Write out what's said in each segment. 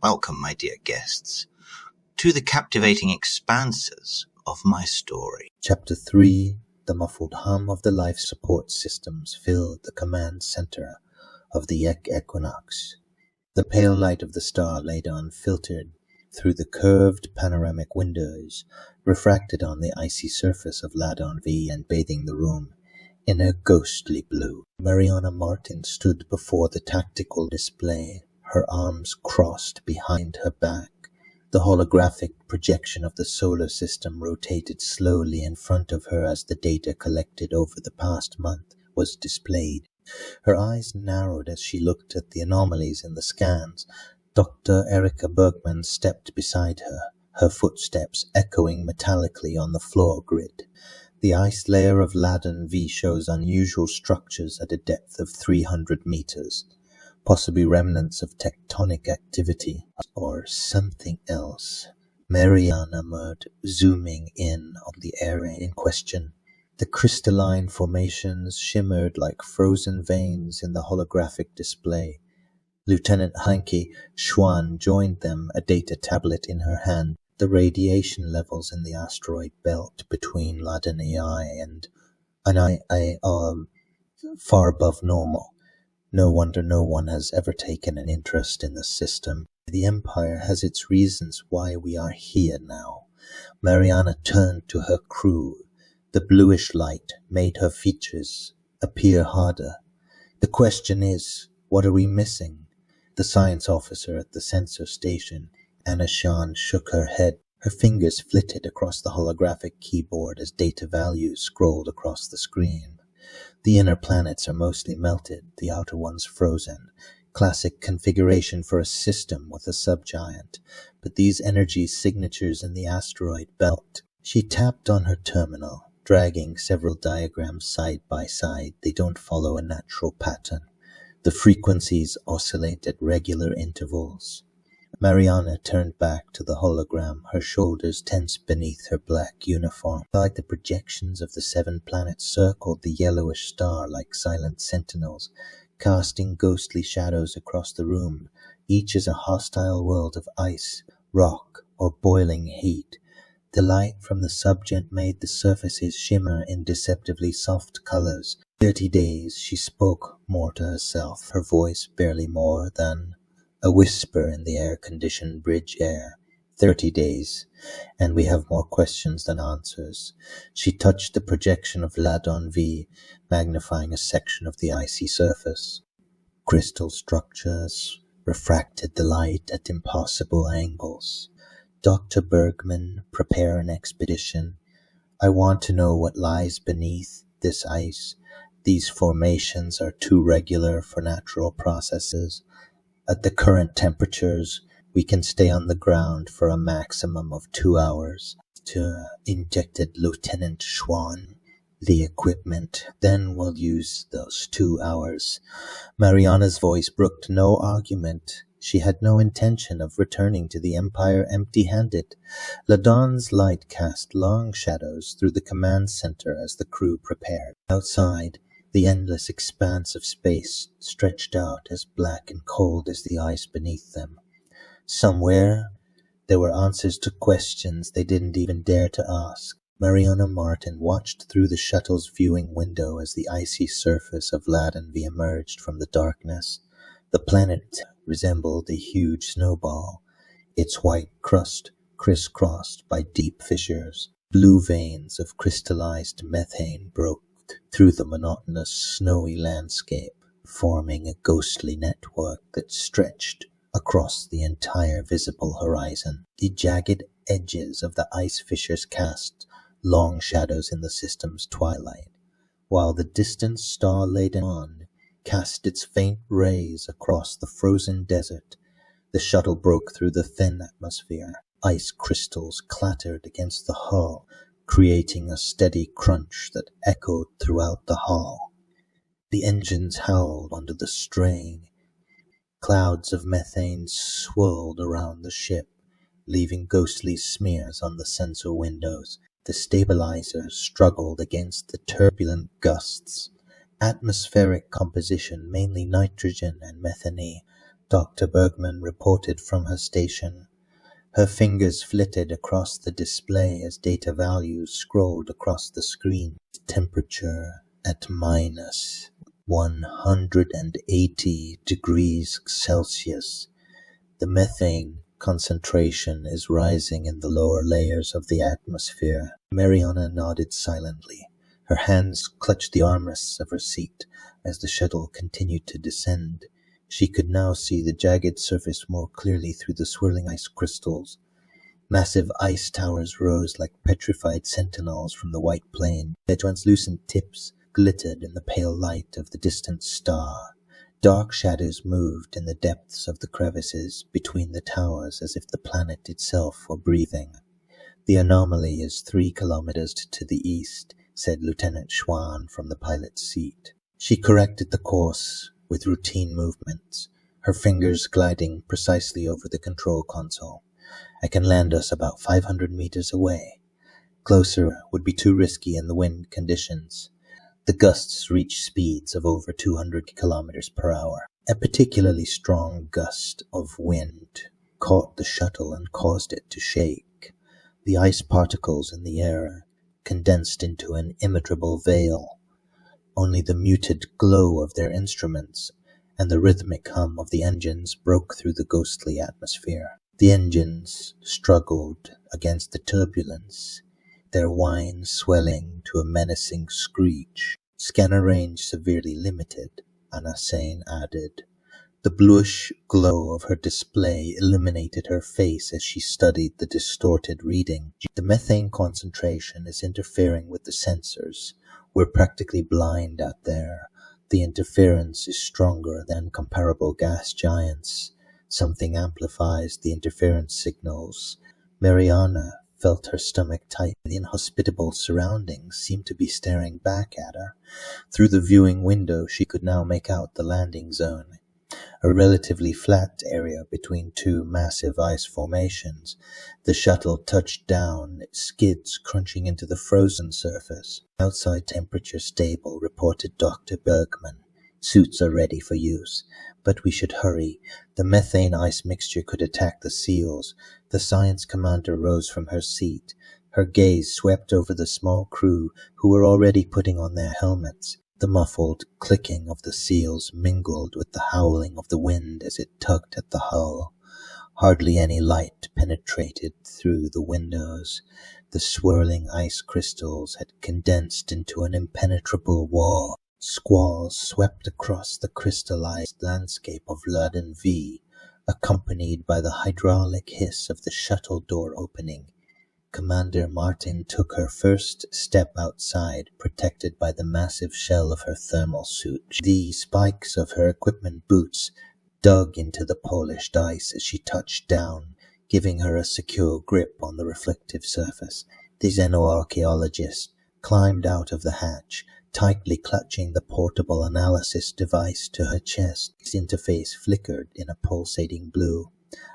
Welcome, my dear guests, to the captivating expanses of my story. Chapter 3. The muffled hum of the life support systems filled the command center of the EK Equinox. The pale light of the star Ladon filtered through the curved panoramic windows, refracted on the icy surface of Ladon V and bathing the room in a ghostly blue. Mariana Martin stood before the tactical display, her arms crossed behind her back. The holographic projection of the solar system rotated slowly in front of her as the data collected over the past month was displayed. Her eyes narrowed as she looked at the anomalies in the scans. Dr. Erika Bergmann stepped beside her, her footsteps echoing metallically on the floor grid. The ice layer of Ladon V shows unusual structures at a depth of 300 meters, possibly remnants of tectonic activity or something else. Mariana murmured, zooming in on the area in question. The crystalline formations shimmered like frozen veins in the holographic display. Lieutenant Heinke, Schwan, joined them, a data tablet in her hand. The radiation levels in the asteroid belt between Ladon.AI and I are far above normal. No wonder no one has ever taken an interest in the system. The Empire has its reasons why we are here now. Mariana turned to her crew. The bluish light made her features appear harder. The question is, what are we missing? The science officer at the sensor station, Anna Schwan, shook her head. Her fingers flitted across the holographic keyboard as data values scrolled across the screen. The inner planets are mostly melted, the outer ones frozen. Classic configuration for a system with a subgiant. But these energy signatures in the asteroid belt. She tapped on her terminal, dragging several diagrams side by side. They don't follow a natural pattern. The frequencies oscillate at regular intervals. Mariana turned back to the hologram, her shoulders tense beneath her black uniform. Like the projections of the 7 planets circled the yellowish star like silent sentinels, casting ghostly shadows across the room. Each is a hostile world of ice, rock, or boiling heat. The light from the subgent made the surfaces shimmer in deceptively soft colors. 30 days, she spoke more to herself, her voice barely more than a whisper in the air-conditioned bridge air. 30 days, and we have more questions than answers. She touched the projection of Ladon V, magnifying a section of the icy surface. Crystal structures refracted the light at impossible angles. Dr. Bergmann, prepare an expedition. I want to know what lies beneath this ice. These formations are too regular for natural processes. At the current temperatures, we can stay on the ground for a maximum of 2 hours. Injected Lieutenant Schwan the equipment. Then we'll use those 2 hours. Mariana's voice brooked no argument. She had no intention of returning to the Empire empty-handed. Ladon's light cast long shadows through the command center as the crew prepared. Outside, the endless expanse of space stretched out as black and cold as the ice beneath them. Somewhere, there were answers to questions they didn't even dare to ask. Mariana Martin watched through the shuttle's viewing window as the icy surface of Ladon V emerged from the darkness. The planet resembled a huge snowball, its white crust crisscrossed by deep fissures. Blue veins of crystallized methane broke through the monotonous snowy landscape, forming a ghostly network that stretched across the entire visible horizon. The jagged edges of the ice fissures cast long shadows in the system's twilight, while the distant star Ladon cast its faint rays across the frozen desert. The shuttle broke through the thin atmosphere. Ice crystals clattered against the hull, creating a steady crunch that echoed throughout the hall. The engines howled under the strain. Clouds of methane swirled around the ship, leaving ghostly smears on the sensor windows. The stabilizers struggled against the turbulent gusts. Atmospheric composition, mainly nitrogen and methane, Dr. Bergmann reported from her station. Her fingers flitted across the display as data values scrolled across the screen. Temperature at minus 180 degrees Celsius. The methane concentration is rising in the lower layers of the atmosphere. Mariana nodded silently. Her hands clutched the armrests of her seat as the shuttle continued to descend. She could now see the jagged surface more clearly through the swirling ice crystals. Massive ice towers rose like petrified sentinels from the white plain. Their translucent tips glittered in the pale light of the distant star. Dark shadows moved in the depths of the crevices between the towers as if the planet itself were breathing. "The anomaly is 3 kilometers to the east," said Lieutenant Schwan from the pilot's seat. She corrected the course with routine movements, her fingers gliding precisely over the control console. "I can land us about 500 meters away. Closer would be too risky in the wind conditions." The gusts reached speeds of over 200 kilometers per hour. A particularly strong gust of wind caught the shuttle and caused it to shake. The ice particles in the air condensed into an impenetrable veil. Only the muted glow of their instruments and the rhythmic hum of the engines broke through the ghostly atmosphere. The engines struggled against the turbulence, their whine swelling to a menacing screech. "Scanner range severely limited," Anassane added. The bluish glow of her display illuminated her face as she studied the distorted reading. "The methane concentration is interfering with the sensors. We're practically blind out there. The interference is stronger than comparable gas giants. Something amplifies the interference signals." Mariana felt her stomach tighten. The inhospitable surroundings seemed to be staring back at her. Through the viewing window she could now make out the landing zone, a relatively flat area between two massive ice formations. The shuttle touched down, its skids crunching into the frozen surface. "Outside temperature stable," reported Dr. Bergmann. "Suits are ready for use, but we should hurry. The methane ice mixture could attack the seals." The science commander rose from her seat. Her gaze swept over the small crew who were already putting on their helmets. The muffled clicking of the seals mingled with the howling of the wind as it tugged at the hull. Hardly any light penetrated through the windows. The swirling ice crystals had condensed into an impenetrable wall. Squalls swept across the crystallized landscape of Ladon V, accompanied by the hydraulic hiss of the shuttle door opening. Commander Martin took her first step outside, protected by the massive shell of her thermal suit. The spikes of her equipment boots dug into the polished ice as she touched down, giving her a secure grip on the reflective surface. The xenoarchaeologist climbed out of the hatch, tightly clutching the portable analysis device to her chest. Its interface flickered in a pulsating blue.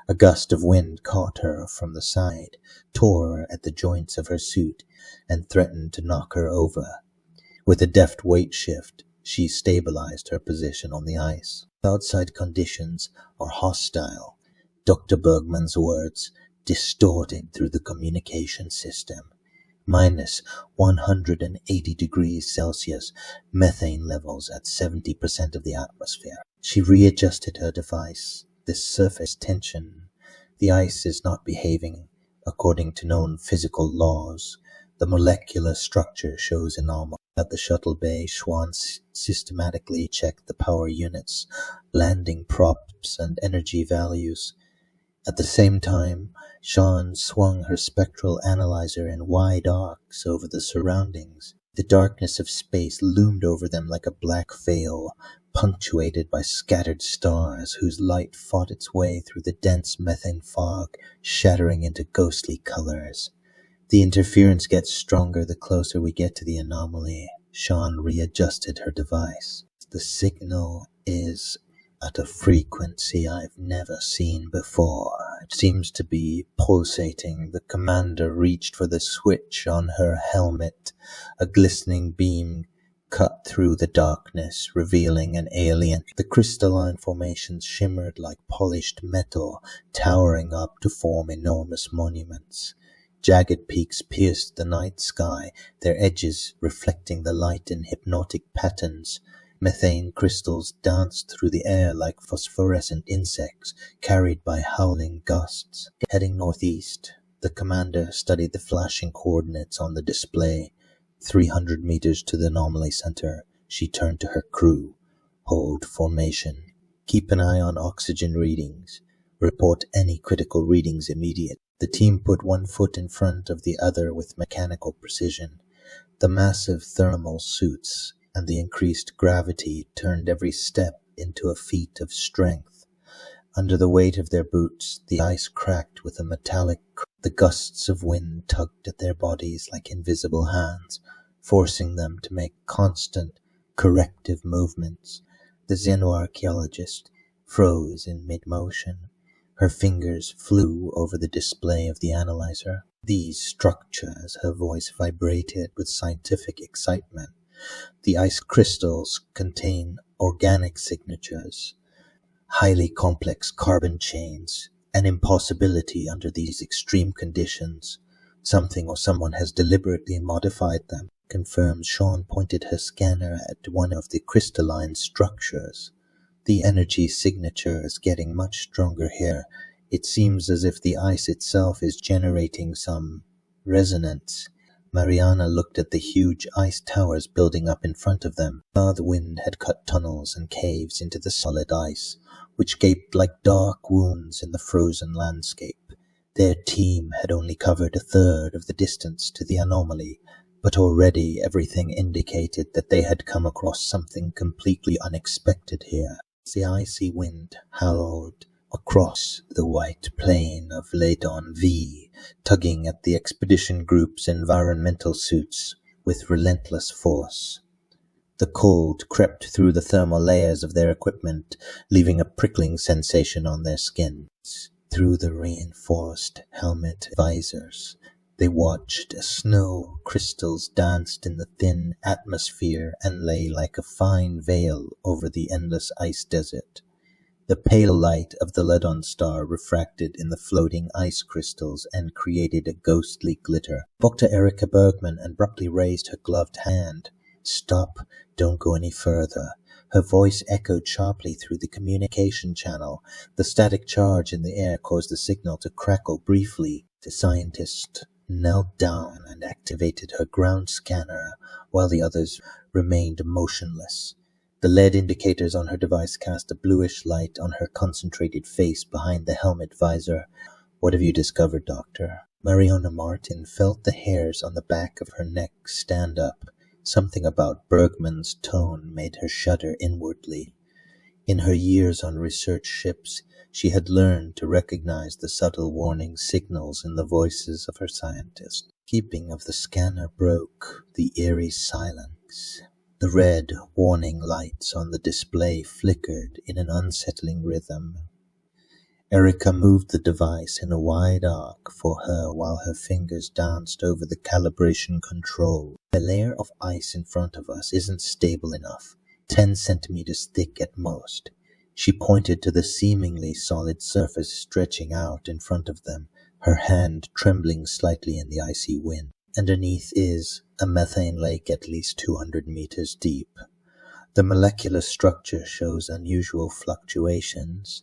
A gust of wind caught her from the side, tore at the joints of her suit, and threatened to knock her over. With a deft weight shift, she stabilized her position on the ice. "Outside conditions are hostile," Dr. Bergmann's words distorted through the communication system. "Minus 180 degrees Celsius, methane levels at 70% of the atmosphere." She readjusted her device. "This surface tension. The ice is not behaving according to known physical laws. The molecular structure shows anomaly." At the shuttle bay, Schwan systematically checked the power units, landing props, and energy values. At the same time, Schwan swung her spectral analyzer in wide arcs over the surroundings. The darkness of space loomed over them like a black veil, punctuated by scattered stars whose light fought its way through the dense methane fog, shattering into ghostly colors. "The interference gets stronger the closer we get to the anomaly." Schwan readjusted her device. "The signal is at a frequency I've never seen before. It seems to be pulsating." The commander reached for the switch on her helmet. A glistening beam cut through the darkness, revealing an alien. The crystalline formations shimmered like polished metal, towering up to form enormous monuments. Jagged peaks pierced the night sky, their edges reflecting the light in hypnotic patterns. Methane crystals danced through the air like phosphorescent insects, carried by howling gusts. Heading northeast, the commander studied the flashing coordinates on the display. 300 meters to the anomaly center, she turned to her crew. Hold formation. Keep an eye on oxygen readings. Report any critical readings immediate. The team put one foot in front of the other with mechanical precision. The massive thermal suits and the increased gravity turned every step into a feat of strength. Under the weight of their boots, the ice cracked with a metallic crack. The gusts of wind tugged at their bodies like invisible hands, forcing them to make constant, corrective movements. The xenoarchaeologist froze in mid-motion. Her fingers flew over the display of the analyzer. These structures, her voice vibrated with scientific excitement. The ice crystals contain organic signatures, highly complex carbon chains, an impossibility under these extreme conditions. Something or someone has deliberately modified them, confirmed. Schwan pointed her scanner at one of the crystalline structures. The energy signature is getting much stronger here. It seems as if the ice itself is generating some resonance. Mariana looked at the huge ice towers building up in front of them. The wind had cut tunnels and caves into the solid ice, which gaped like dark wounds in the frozen landscape. Their team had only covered a third of the distance to the anomaly, but already everything indicated that they had come across something completely unexpected here. The icy wind howled across the white plain of Ladon V, tugging at the expedition group's environmental suits with relentless force. The cold crept through the thermal layers of their equipment, leaving a prickling sensation on their skins. Through the reinforced helmet visors, they watched as snow crystals danced in the thin atmosphere and lay like a fine veil over the endless ice desert. The pale light of the Ladon star refracted in the floating ice crystals and created a ghostly glitter. Dr. Erika Bergmann abruptly raised her gloved hand. "Stop, don't go any further." Her voice echoed sharply through the communication channel. The static charge in the air caused the signal to crackle briefly. The scientist knelt down and activated her ground scanner, while the others remained motionless. The LED indicators on her device cast a bluish light on her concentrated face behind the helmet visor. "What have you discovered, Doctor?" Mariana Martin felt the hairs on the back of her neck stand up. Something about Bergmann's tone made her shudder inwardly. In her years on research ships, she had learned to recognize the subtle warning signals in the voices of her scientists. Keeping of the scanner broke the eerie silence. The red warning lights on the display flickered in an unsettling rhythm. Erika moved the device in a wide arc for her while her fingers danced over the calibration control. The layer of ice in front of us isn't stable enough, 10 centimeters thick at most. She pointed to the seemingly solid surface stretching out in front of them, her hand trembling slightly in the icy wind. Underneath is a methane lake at least 200 meters deep. The molecular structure shows unusual fluctuations.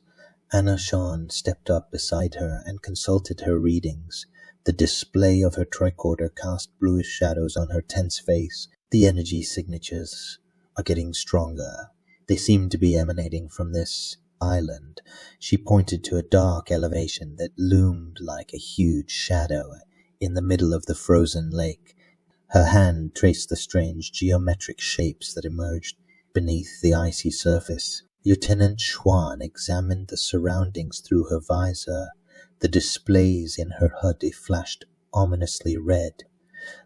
Anna Schwan stepped up beside her and consulted her readings. The display of her tricorder cast bluish shadows on her tense face. The energy signatures are getting stronger. They seem to be emanating from this island. She pointed to a dark elevation that loomed like a huge shadow in the middle of the frozen lake. Her hand traced the strange geometric shapes that emerged beneath the icy surface. Lieutenant Schwan examined the surroundings through her visor. The displays in her HUD flashed ominously red.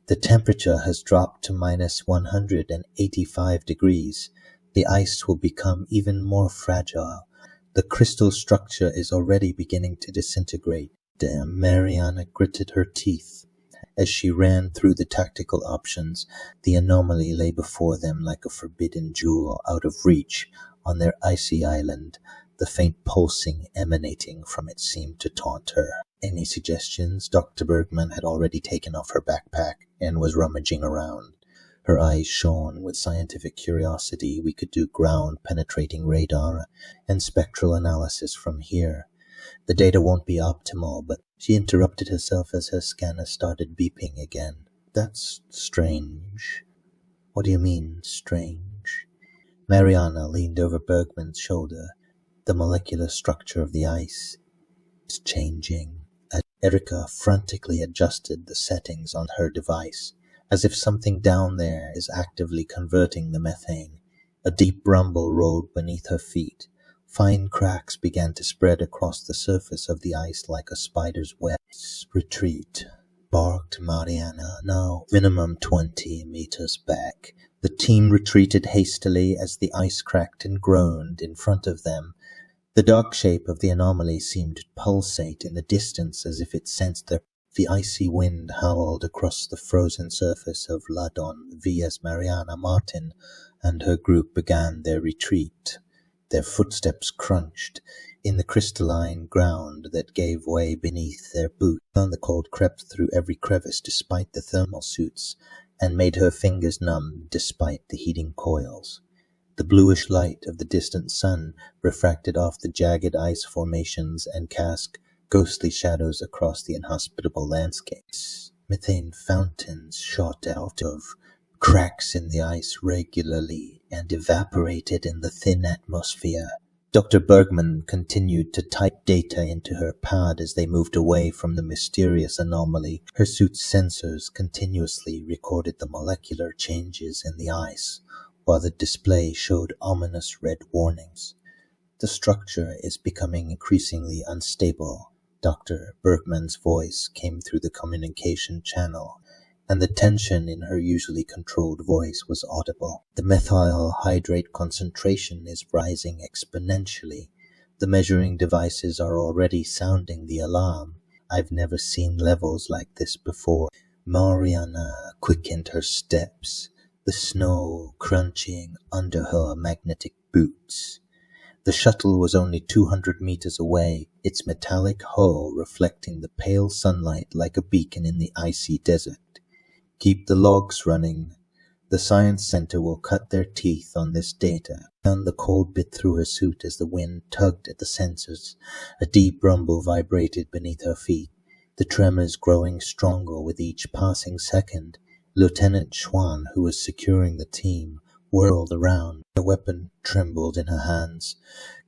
The temperature has dropped to minus 185 degrees. The ice will become even more fragile. The crystal structure is already beginning to disintegrate. Damn, Mariana gritted her teeth. As she ran through the tactical options, the anomaly lay before them like a forbidden jewel out of reach on their icy island. The faint pulsing emanating from it seemed to taunt her. Any suggestions? Dr. Bergmann had already taken off her backpack and was rummaging around. Her eyes shone with scientific curiosity. We could do ground-penetrating radar and spectral analysis from here. The data won't be optimal, but she interrupted herself as her scanner started beeping again. That's strange. What do you mean, strange? Mariana leaned over Bergmann's shoulder. The molecular structure of the ice is changing. Erika frantically adjusted the settings on her device, as if something down there is actively converting the methane. A deep rumble rolled beneath her feet. Fine cracks began to spread across the surface of the ice like a spider's web. Retreat, barked Mariana, now minimum 20 meters back. The team retreated hastily as the ice cracked and groaned in front of them. The dark shape of the anomaly seemed to pulsate in the distance as if it sensed their. The icy wind howled across the frozen surface of Ladon V as Mariana Martin and her group began their retreat. Their footsteps crunched in the crystalline ground that gave way beneath their boots. The cold crept through every crevice despite the thermal suits and made her fingers numb despite the heating coils. The bluish light of the distant sun refracted off the jagged ice formations and cast ghostly shadows across the inhospitable landscapes. Methane fountains shot out of cracks in the ice regularly and evaporated in the thin atmosphere. Dr. Bergmann continued to type data into her pad as they moved away from the mysterious anomaly. Her suit's sensors continuously recorded the molecular changes in the ice, while the display showed ominous red warnings. The structure is becoming increasingly unstable. Dr. Bergmann's voice came through the communication channel, and the tension in her usually controlled voice was audible. The methyl hydrate concentration is rising exponentially. The measuring devices are already sounding the alarm. I've never seen levels like this before. Mariana quickened her steps, the snow crunching under her magnetic boots. The shuttle was only 200 meters away, its metallic hull reflecting the pale sunlight like a beacon in the icy desert. Keep the logs running. The science center will cut their teeth on this data. And the cold bit through her suit as the wind tugged at the sensors. A deep rumble vibrated beneath her feet, the tremors growing stronger with each passing second. Lieutenant Schwan, who was securing the team, whirled around. A weapon trembled in her hands.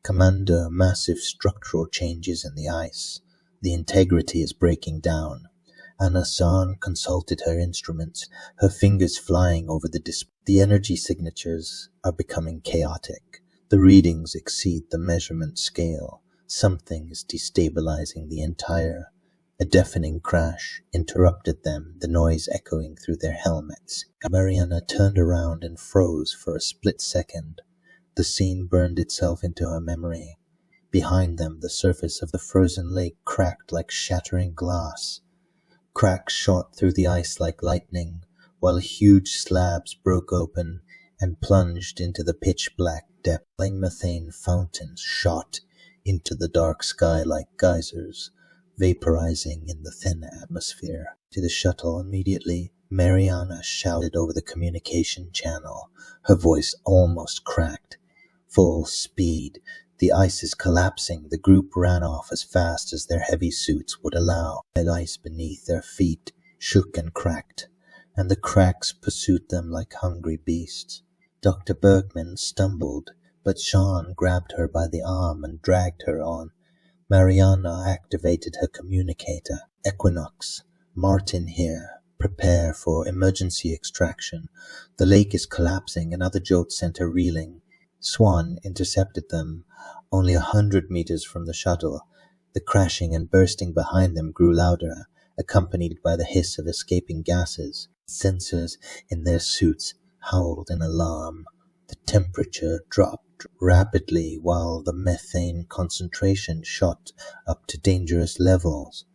Commander, massive structural changes in the ice. The integrity is breaking down. Anna-san consulted her instruments, her fingers flying over the display. The energy signatures are becoming chaotic. The readings exceed the measurement scale. Something is destabilizing the entire. A deafening crash interrupted them, the noise echoing through their helmets. Mariana turned around and froze for a split second. The scene burned itself into her memory. Behind them, the surface of the frozen lake cracked like shattering glass. Cracks shot through the ice like lightning, while huge slabs broke open and plunged into the pitch-black depth. Methane fountains shot into the dark sky like geysers, vaporizing in the thin atmosphere. To the shuttle immediately, Mariana shouted over the communication channel. Her voice almost cracked. Full speed. The ice is collapsing. The group ran off as fast as their heavy suits would allow. The ice beneath their feet shook and cracked, and the cracks pursued them like hungry beasts. Dr. Bergmann stumbled, but Schwan grabbed her by the arm and dragged her on. Mariana activated her communicator. Equinox, Martin here. Prepare for emergency extraction. The lake is collapsing, another jolt sent her reeling. Schwan intercepted them only 100 meters from the shuttle. The crashing and bursting behind them grew louder, accompanied by the hiss of escaping gases. Sensors in their suits howled in alarm. The temperature dropped rapidly while the methane concentration shot up to dangerous levels.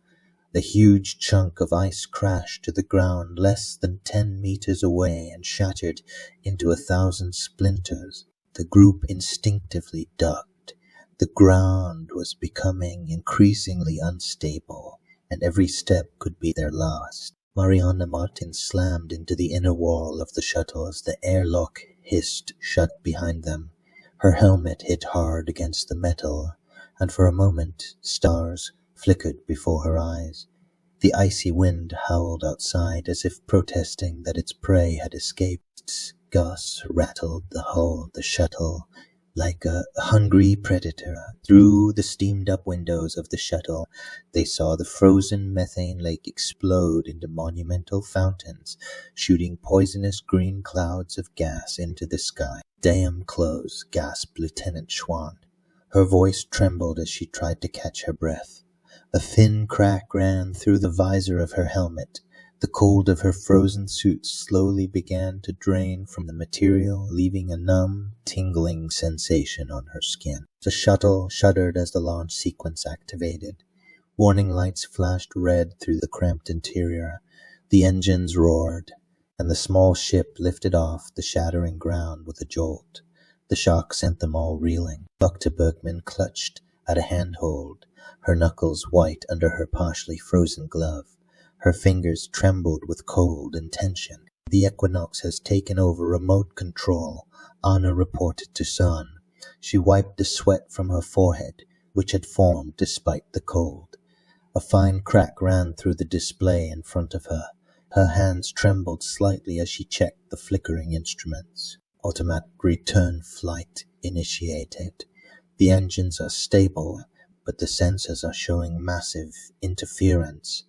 The huge chunk of ice crashed to the ground less than 10 meters away and shattered into 1,000 splinters. The group instinctively ducked. The ground was becoming increasingly unstable, and every step could be their last. Mariana Martin slammed into the inner wall of the shuttle as the airlock hissed shut behind them. Her helmet hit hard against the metal, and for a moment stars flickered before her eyes. The icy wind howled outside as if protesting that its prey had escaped. Gusts rattled the hull of the shuttle like a hungry predator. Through the steamed-up windows of the shuttle, they saw the frozen methane lake explode into monumental fountains, shooting poisonous green clouds of gas into the sky. "Damn close," gasped Lieutenant Schwan. Her voice trembled as she tried to catch her breath. A thin crack ran through the visor of her helmet. The cold of her frozen suit slowly began to drain from the material, leaving a numb, tingling sensation on her skin. The shuttle shuddered as the launch sequence activated. Warning lights flashed red through the cramped interior. The engines roared, and the small ship lifted off the shattering ground with a jolt. The shock sent them all reeling. Dr. Bergmann clutched at a handhold, her knuckles white under her partially frozen glove. Her fingers trembled with cold and tension. "The Equinox has taken over remote control," Anna reported to Son. She wiped the sweat from her forehead, which had formed despite the cold. A fine crack ran through the display in front of her. Her hands trembled slightly as she checked the flickering instruments. "Automatic return flight initiated. The engines are stable, but the sensors are showing massive interference."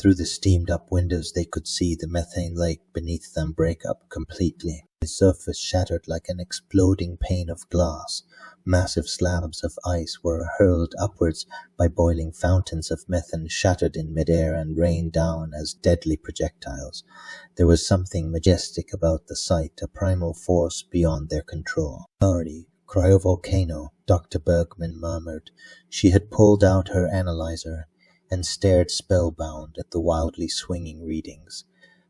Through the steamed-up windows they could see the methane lake beneath them break up completely. The surface shattered like an exploding pane of glass. Massive slabs of ice were hurled upwards by boiling fountains of methane, shattered in midair and rained down as deadly projectiles. There was something majestic about the sight, a primal force beyond their control. "Already, cryovolcano," Dr. Bergmann murmured. She had pulled out her analyzer and stared spellbound at the wildly swinging readings.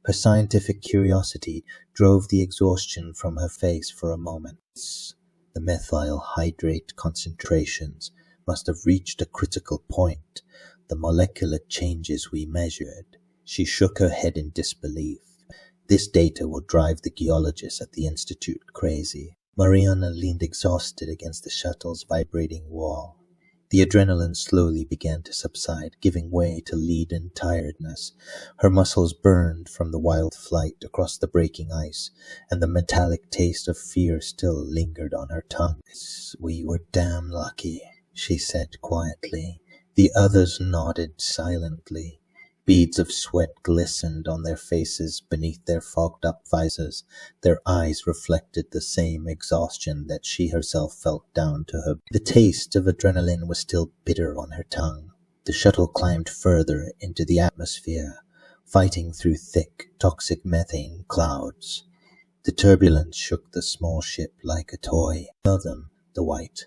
Her scientific curiosity drove the exhaustion from her face for a moment. The methyl hydrate concentrations must have reached a critical point. The molecular changes we measured. She shook her head in disbelief. This data will drive the geologists at the Institute crazy. Mariana leaned exhausted against the shuttle's vibrating wall. The adrenaline slowly began to subside, giving way to leaden tiredness. Her muscles burned from the wild flight across the breaking ice, and the metallic taste of fear still lingered on her tongue. "We were damn lucky," she said quietly. The others nodded silently. Beads of sweat glistened on their faces beneath their fogged-up visors. Their eyes reflected the same exhaustion that she herself felt down to her. The taste of adrenaline was still bitter on her tongue. The shuttle climbed further into the atmosphere, fighting through thick, toxic methane clouds. The turbulence shook the small ship like a toy. Above them, the white,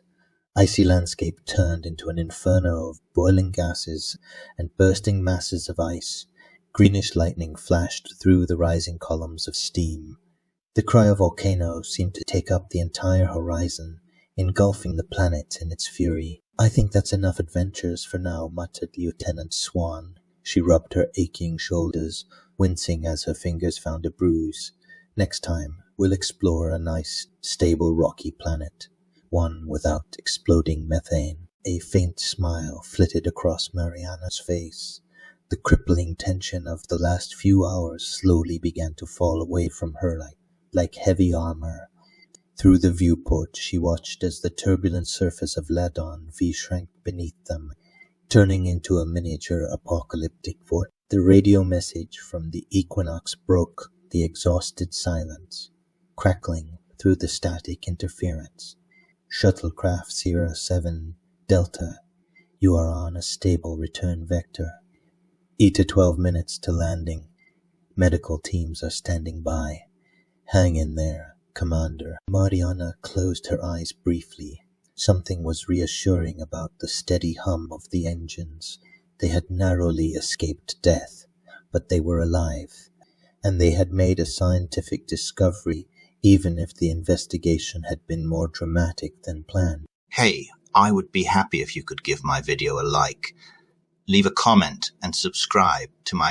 icy landscape turned into an inferno of boiling gases and bursting masses of ice. Greenish lightning flashed through the rising columns of steam. The cryovolcano seemed to take up the entire horizon, engulfing the planet in its fury. "I think that's enough adventures for now," muttered Lieutenant Schwan. She rubbed her aching shoulders, wincing as her fingers found a bruise. "Next time, we'll explore a nice, stable, rocky planet. One without exploding methane." A faint smile flitted across Mariana's face. The crippling tension of the last few hours slowly began to fall away from her like heavy armor. Through the viewport she watched as the turbulent surface of Ladon V shrank beneath them, turning into a miniature apocalyptic vortex. The radio message from the Equinox broke the exhausted silence, crackling through the static interference. "Shuttlecraft 07 Delta, you are on a stable return vector. 8 to 12 minutes to landing. Medical teams are standing by. Hang in there, Commander." Mariana closed her eyes briefly. Something was reassuring about the steady hum of the engines. They had narrowly escaped death, but they were alive, and they had made a scientific discovery, even if the investigation had been more dramatic than planned. Hey, I would be happy if you could give my video a like, leave a comment, and subscribe to my